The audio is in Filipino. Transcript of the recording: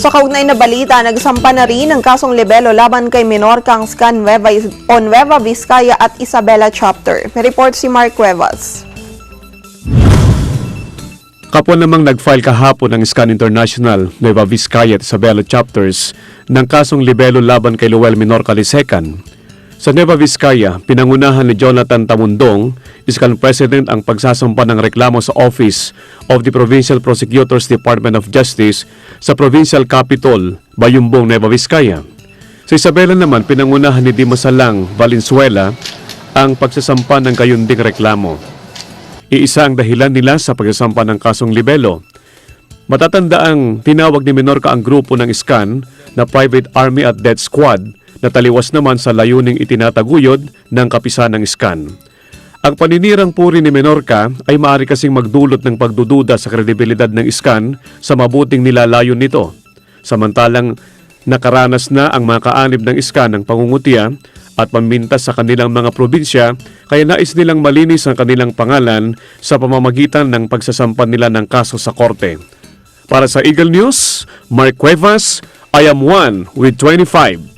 Sa kaugnay na balita, nagsampa na rin ang kasong libelo laban kay Menorcang Scan Nueva Vizcaya at Isabela Chapter. May report si Mark Cuevas. Kapwa namang nag-file kahapon ng Scan International, Nueva Vizcaya at Isabela Chapters ng kasong libelo laban kay Luel Menorca Lisecan. Sa Nueva Vizcaya, pinangunahan ni Jonathan Tamundong, Scan President, ang pagsasampa ng reklamo sa Office of the Provincial Prosecutor's Department of Justice sa Provincial Capital, Bayumbong, Nueva Vizcaya. Sa Isabela naman, pinangunahan ni Dimasalang Valenzuela ang pagsasampa ng kayunding reklamo. Iisa ang dahilan nila sa pagsasampa ng kasong libelo. Matatandaang tinawag ni Menorca ang grupo ng Scan na Private Army at Death Squad na taliwas naman sa layuning itinataguyod ng kapisan ng Scan. Ang paninirang puri ni Menorca ay maaari kasing magdulot ng pagdududa sa kredibilidad ng Scan sa mabuting nilalayon nito. Samantalang nakaranas na ang mga kaanib ng Scan ng pangungutya at pamintas sa kanilang mga probinsya, kaya nais nilang malinis ang kanilang pangalan sa pamamagitan ng pagsasampan nila ng kaso sa korte. Para sa Eagle News, Mark Cuevas, I am one with 25.